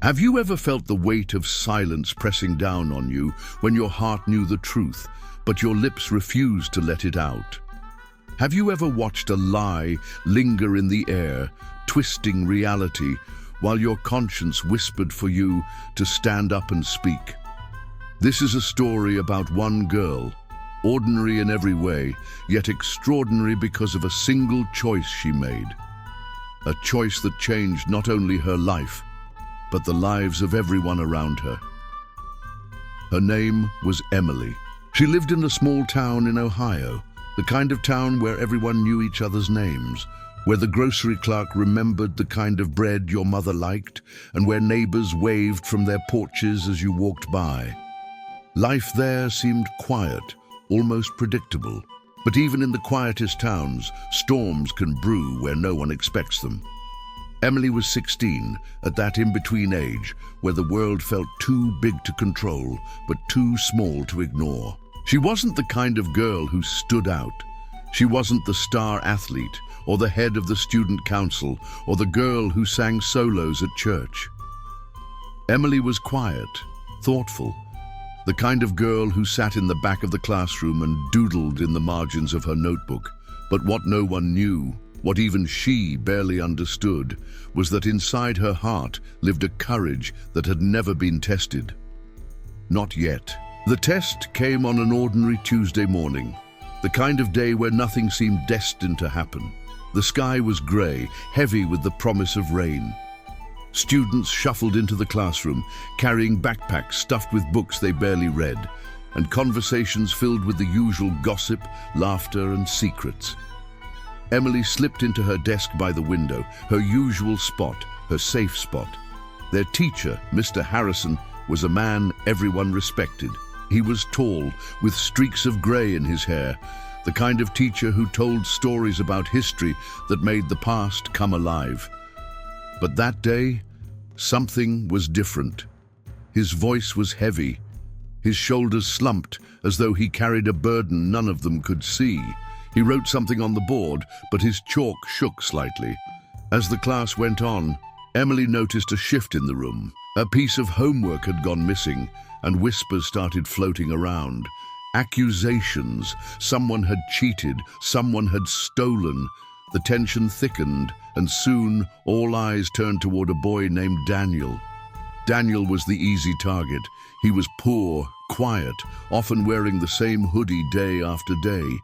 Have you ever felt the weight of silence pressing down on you when your heart knew the truth, but your lips refused to let it out? Have you ever watched a lie linger in the air, twisting reality, while your conscience whispered for you to stand up and speak? This is a story about one girl, ordinary in every way, yet extraordinary because of a single choice she made. A choice that changed not only her life, but the lives of everyone around her. Her name was Emily. She lived in a small town in Ohio, the kind of town where everyone knew each other's names, where the grocery clerk remembered the kind of bread your mother liked, and where neighbors waved from their porches as you walked by. Life there seemed quiet, almost predictable. But even in the quietest towns, storms can brew where no one expects them. Emily was 16, at that in-between age where the world felt too big to control, but too small to ignore. She wasn't the kind of girl who stood out. She wasn't the star athlete, or the head of the student council, or the girl who sang solos at church. Emily was quiet, thoughtful, the kind of girl who sat in the back of the classroom and doodled in the margins of her notebook. But what no one knew, what even she barely understood, was that inside her heart lived a courage that had never been tested. Not yet. The test came on an ordinary Tuesday morning, the kind of day where nothing seemed destined to happen. The sky was grey, heavy with the promise of rain. Students shuffled into the classroom, carrying backpacks stuffed with books they barely read, and conversations filled with the usual gossip, laughter, and secrets. Emily slipped into her desk by the window, her usual spot, her safe spot. Their teacher, Mr. Harrison, was a man everyone respected. He was tall, with streaks of grey in his hair, the kind of teacher who told stories about history that made the past come alive. But that day, something was different. His voice was heavy. His shoulders slumped, as though he carried a burden none of them could see. He wrote something on the board, but his chalk shook slightly. As the class went on, Emily noticed a shift in the room. A piece of homework had gone missing, and whispers started floating around. Accusations. Someone had cheated. Someone had stolen. The tension thickened, and soon all eyes turned toward a boy named Daniel. Daniel was the easy target. He was poor, quiet, often wearing the same hoodie day after day.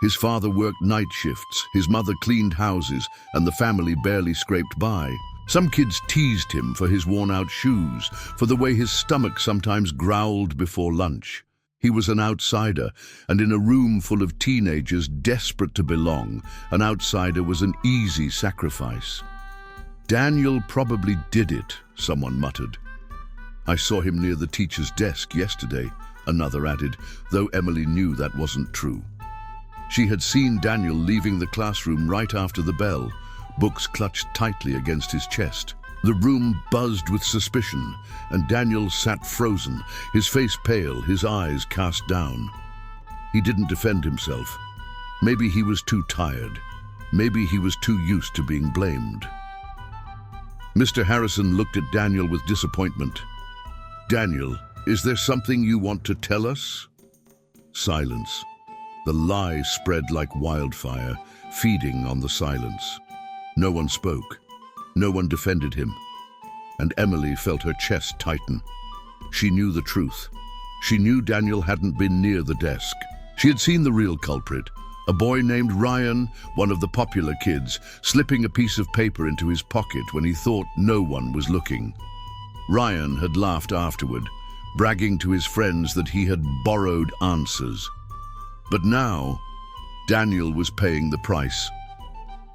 His father worked night shifts, his mother cleaned houses, and the family barely scraped by. Some kids teased him for his worn-out shoes, for the way his stomach sometimes growled before lunch. He was an outsider, and in a room full of teenagers desperate to belong, an outsider was an easy sacrifice. "Daniel probably did it," someone muttered. "I saw him near the teacher's desk yesterday," another added, though Emily knew that wasn't true. She had seen Daniel leaving the classroom right after the bell, books clutched tightly against his chest. The room buzzed with suspicion, and Daniel sat frozen, his face pale, his eyes cast down. He didn't defend himself. Maybe he was too tired. Maybe he was too used to being blamed. Mr. Harrison looked at Daniel with disappointment. "Daniel, is there something you want to tell us?" Silence. The lie spread like wildfire, feeding on the silence. No one spoke. No one defended him. And Emily felt her chest tighten. She knew the truth. She knew Daniel hadn't been near the desk. She had seen the real culprit, a boy named Ryan, one of the popular kids, slipping a piece of paper into his pocket when he thought no one was looking. Ryan had laughed afterward, bragging to his friends that he had borrowed answers. But now, Daniel was paying the price.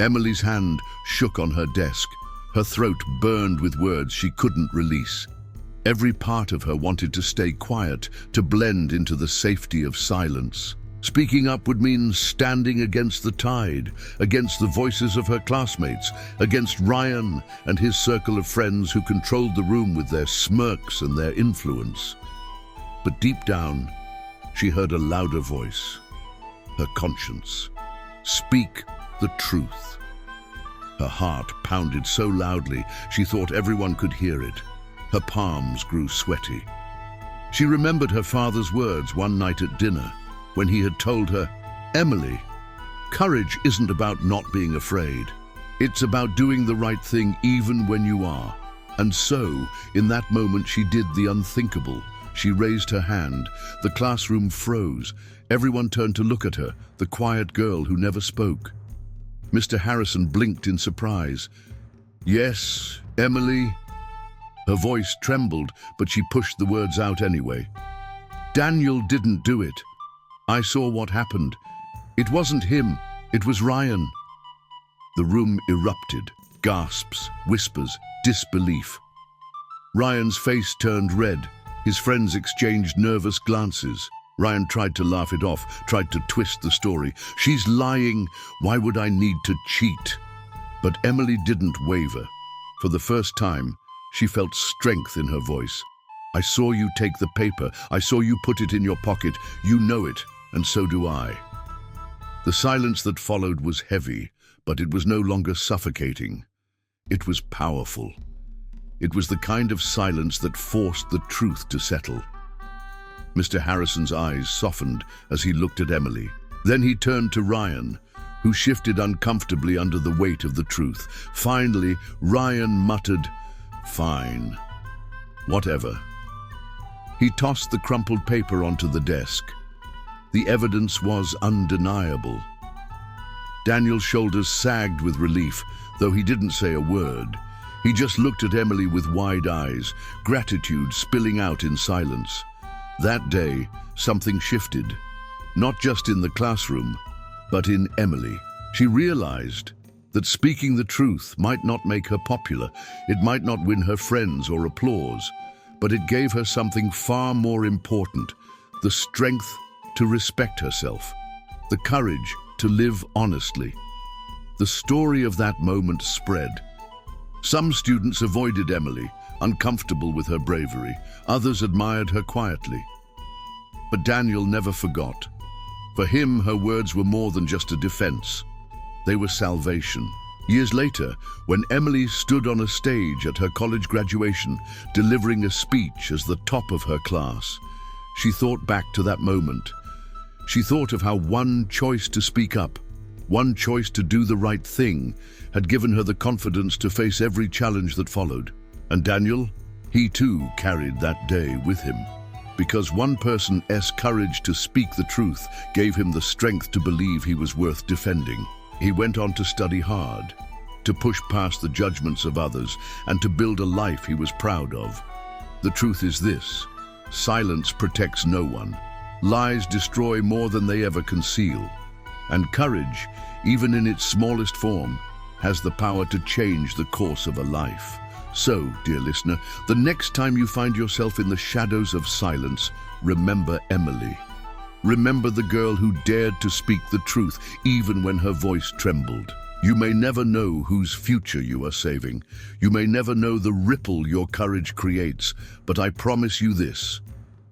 Emily's hand shook on her desk. Her throat burned with words she couldn't release. Every part of her wanted to stay quiet, to blend into the safety of silence. Speaking up would mean standing against the tide, against the voices of her classmates, against Ryan and his circle of friends who controlled the room with their smirks and their influence. But deep down, she heard a louder voice, her conscience. Speak the truth. Her heart pounded so loudly she thought everyone could hear it. Her palms grew sweaty. She remembered her father's words one night at dinner when he had told her, "Emily, courage isn't about not being afraid. It's about doing the right thing even when you are." And so, in that moment, she did the unthinkable. She raised her hand. The classroom froze. Everyone turned to look at her, the quiet girl who never spoke. Mr. Harrison blinked in surprise. "Yes, Emily." Her voice trembled, but she pushed the words out anyway. "Daniel didn't do it. I saw what happened. It wasn't him, it was Ryan." The room erupted. Gasps, whispers, disbelief. Ryan's face turned red. His friends exchanged nervous glances. Ryan tried to laugh it off, tried to twist the story. "She's lying. Why would I need to cheat?" But Emily didn't waver. For the first time, she felt strength in her voice. "I saw you take the paper. I saw you put it in your pocket. You know it, and so do I." The silence that followed was heavy, but it was no longer suffocating. It was powerful. It was the kind of silence that forced the truth to settle. Mr. Harrison's eyes softened as he looked at Emily. Then he turned to Ryan, who shifted uncomfortably under the weight of the truth. Finally, Ryan muttered, "Fine. Whatever." He tossed the crumpled paper onto the desk. The evidence was undeniable. Daniel's shoulders sagged with relief, though he didn't say a word. He just looked at Emily with wide eyes, gratitude spilling out in silence. That day, something shifted, not just in the classroom, but in Emily. She realized that speaking the truth might not make her popular, it might not win her friends or applause, but it gave her something far more important: the strength to respect herself, the courage to live honestly. The story of that moment spread. Some students avoided Emily, uncomfortable with her bravery. Others admired her quietly. But Daniel never forgot. For him, her words were more than just a defense. They were salvation. Years later, when Emily stood on a stage at her college graduation, delivering a speech as the top of her class, she thought back to that moment. She thought of how one choice to speak up, one choice to do the right thing, had given her the confidence to face every challenge that followed. And Daniel, he too carried that day with him. Because one person's courage to speak the truth gave him the strength to believe he was worth defending. He went on to study hard, to push past the judgments of others, and to build a life he was proud of. The truth is this: silence protects no one. Lies destroy more than they ever conceal. And courage, even in its smallest form, has the power to change the course of a life. So, dear listener, the next time you find yourself in the shadows of silence, remember Emily. Remember the girl who dared to speak the truth even when her voice trembled. You may never know whose future you are saving. You may never know the ripple your courage creates, but I promise you this: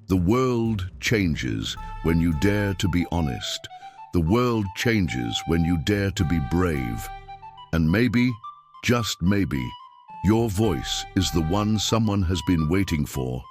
the world changes when you dare to be honest. The world changes when you dare to be brave. And maybe, just maybe, your voice is the one someone has been waiting for.